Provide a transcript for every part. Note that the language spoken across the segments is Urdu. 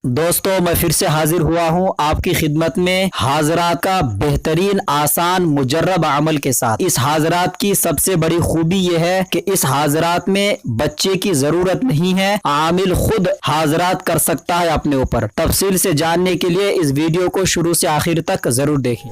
دوستو میں پھر سے حاضر ہوا ہوں آپ کی خدمت میں حاضرات کا بہترین آسان مجرب عمل کے ساتھ۔ اس حاضرات کی سب سے بڑی خوبی یہ ہے کہ اس حاضرات میں بچے کی ضرورت نہیں ہے، عامل خود حاضرات کر سکتا ہے اپنے اوپر۔ تفصیل سے جاننے کے لیے اس ویڈیو کو شروع سے آخر تک ضرور دیکھیں۔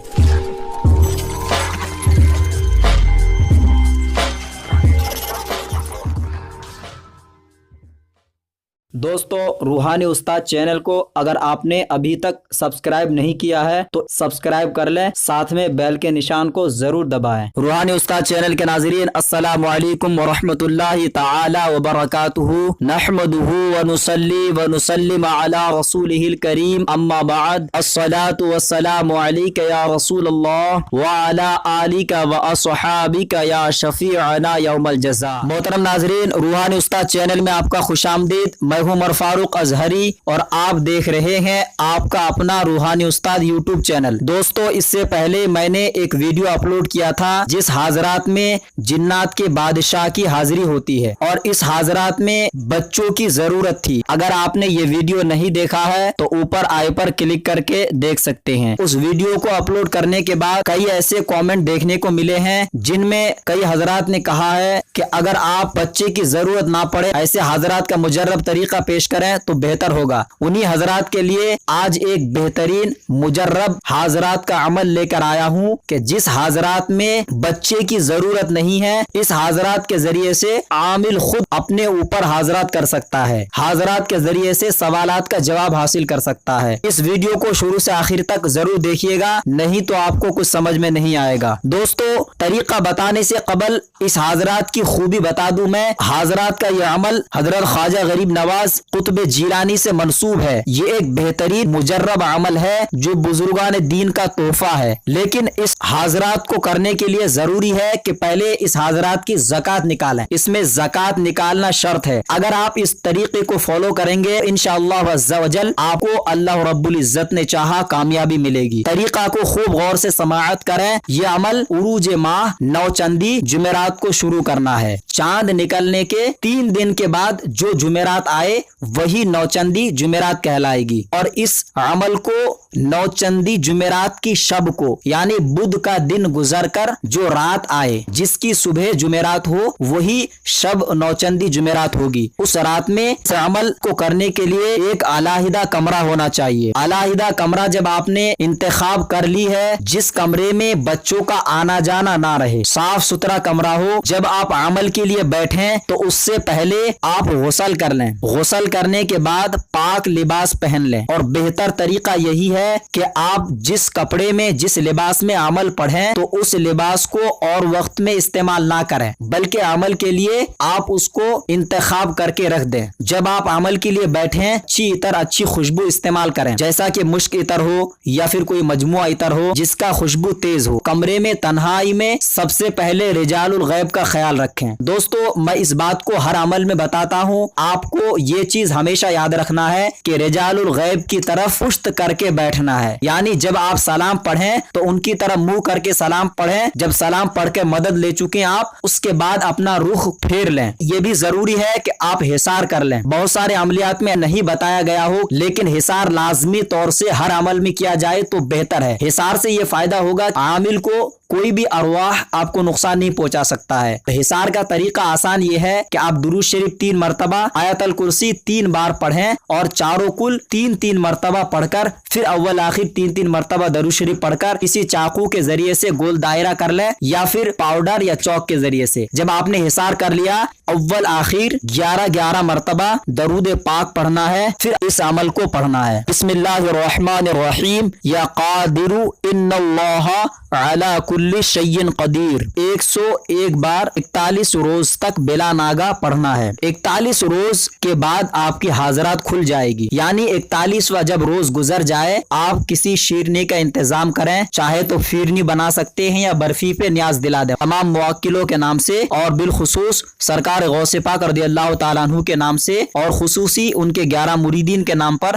دوستو روحانی استاد چینل کو اگر آپ نے ابھی تک سبسکرائب نہیں کیا ہے تو سبسکرائب کر لیں، ساتھ میں بیل کے نشان کو ضرور دبائیں۔ روحانی استاد چینل کے ناظرین السلام علیکم ورحمۃ اللہ تعالی وبرکاتہ، نحمدہ ونصلی ونسلم علی رسولہ الکریم، اما بعد، الصلاۃ والسلام علیک یا رسول اللہ وعلی آلک واصحابک یا شفیعنا یوم الجزاء۔ محترم ناظرین، روحانی استاد چینل میں آپ کا خوش آمدید۔ میں ہوں عمر فاروق اظہری اور آپ دیکھ رہے ہیں آپ کا اپنا روحانی استاد یوٹیوب چینل۔ دوستو اس سے پہلے میں نے ایک ویڈیو اپلوڈ کیا تھا جس حاضرات میں جنات کے بادشاہ کی حاضری ہوتی ہے اور اس حاضرات میں بچوں کی ضرورت تھی۔ اگر آپ نے یہ ویڈیو نہیں دیکھا ہے تو اوپر آئی پر کلک کر کے دیکھ سکتے ہیں۔ اس ویڈیو کو اپلوڈ کرنے کے بعد کئی ایسے کامنٹ دیکھنے کو ملے ہیں جن میں کئی حضرات نے کہا ہے کہ اگر آپ بچے کی ضرورت نہ پڑے ایسے حاضرات کا مجرب طریقہ پیش کریں تو بہتر ہوگا۔ انہی حضرات کے لیے آج ایک بہترین مجرب حاضرات کا عمل لے کر آیا ہوں کہ جس حاضرات میں بچے کی ضرورت نہیں ہے، اس حاضرات کے ذریعے سے عامل خود اپنے اوپر حاضرات کر سکتا ہے، حاضرات کے ذریعے سے سوالات کا جواب حاصل کر سکتا ہے۔ اس ویڈیو کو شروع سے آخر تک ضرور دیکھیے گا، نہیں تو آپ کو کچھ سمجھ میں نہیں آئے گا۔ دوستو طریقہ بتانے سے قبل اس حاضرات کی خوبی بتا دوں میں۔ حاضرات کا یہ عمل حضرت خواجہ غریب نواز قطب جیلانی سے منسوب ہے۔ یہ ایک بہترین مجرب عمل ہے جو بزرگان دین کا تحفہ ہے، لیکن اس حاضرات کو کرنے کے لیے ضروری ہے کہ پہلے اس حاضرات کی زکوٰۃ نکالیں۔ اس میں زکوٰۃ نکالنا شرط ہے۔ اگر آپ اس طریقے کو فالو کریں گے انشاءاللہ عز و جل آپ کو اللہ رب العزت نے چاہا کامیابی ملے گی۔ طریقہ کو خوب غور سے سماعت کریں۔ یہ عمل عروج ماہ نوچندی جمعرات کو شروع کرنا ہے۔ چاند نکلنے کے 3 دن کے بعد جو جمعرات آئے وہی نوچندی جمعرات کہلائے گی، اور اس عمل کو نوچندی جمعرات کی شب کو یعنی بدھ کا دن گزر کر جو رات آئے جس کی صبح جمعرات ہو وہی شب نوچندی جمعرات ہوگی۔ اس رات میں اس عمل کو کرنے کے لیے ایک علیحدہ کمرہ ہونا چاہیے۔ علیحدہ کمرہ جب آپ نے انتخاب کر لی ہے جس کمرے میں بچوں کا آنا جانا نہ رہے، صاف ستھرا کمرہ ہو، جب آپ عمل کے لیے بیٹھیں تو اس سے پہلے آپ غسل کر لیں۔ غسل کرنے کے بعد پاک لباس پہن لیں، اور بہتر طریقہ یہی ہے کہ آپ جس کپڑے میں جس لباس میں عمل پڑھیں تو اس لباس کو اور وقت میں استعمال نہ کریں بلکہ عمل کے لیے آپ اس کو انتخاب کر کے رکھ دیں۔ جب آپ عمل کے لیے بیٹھیں اچھی عطر اچھی خوشبو استعمال کریں، جیسا کہ مشک عطر ہو یا پھر کوئی مجموعہ عطر ہو جس کا خوشبو تیز ہو۔ کمرے میں تنہائی میں سب سے پہلے رجال الغیب کا خیال رکھیں۔ دوستو میں اس بات کو ہر عمل میں بتاتا ہوں، آپ کو یہ چیز ہمیشہ یاد رکھنا ہے کہ رجال الغیب کی طرف پشت کر کے بیٹھنا ہے، یعنی جب آپ سلام پڑھیں تو ان کی طرف منہ کر کے سلام پڑھیں۔ جب سلام پڑھ کے مدد لے چکے آپ اس کے بعد اپنا رخ پھیر لیں۔ یہ بھی ضروری ہے کہ آپ حصار کر لیں۔ بہت سارے عملیات میں نہیں بتایا گیا ہو لیکن حصار لازمی طور سے ہر عمل میں کیا جائے تو بہتر ہے۔ حصار سے یہ فائدہ ہوگا عامل کو کوئی بھی ارواح آپ کو نقصان نہیں پہنچا سکتا ہے۔ حصار کا طریقہ آسان یہ ہے کہ آپ درود شریف 3 مرتبہ، آیت الکرسی 3 بار پڑھیں اور چاروں کل 3 مرتبہ پڑھ کر پھر اول آخر 3 مرتبہ درود شریف پڑھ کر کسی چاقو کے ذریعے سے گول دائرہ کر لیں یا پھر پاؤڈر یا چوک کے ذریعے سے۔ جب آپ نے حصار کر لیا اول آخر 11 مرتبہ درود پاک پڑھنا ہے، پھر اس عمل کو پڑھنا ہے۔ بسم اللہ الرحمن الرحیم، یا قادر ان اللہ علی کل شیء قدیر 101 بار 41 روز تک بلا ناگا پڑھنا ہے۔ 41 روز کے بعد آپ کی حاضرات کھل جائے گی، یعنی 41واں جب روز گزر جائے آپ کسی شیرنی کا انتظام کریں، چاہے تو فیرنی بنا سکتے ہیں یا برفی پہ نیاز دلا دیں۔ تمام موکلوں کے نام سے اور بالخصوص سرکار غوث پاک رضی اللہ تعالیٰ عنہ کے نام سے اور خصوصی ان کے 11 مریدین کے نام پر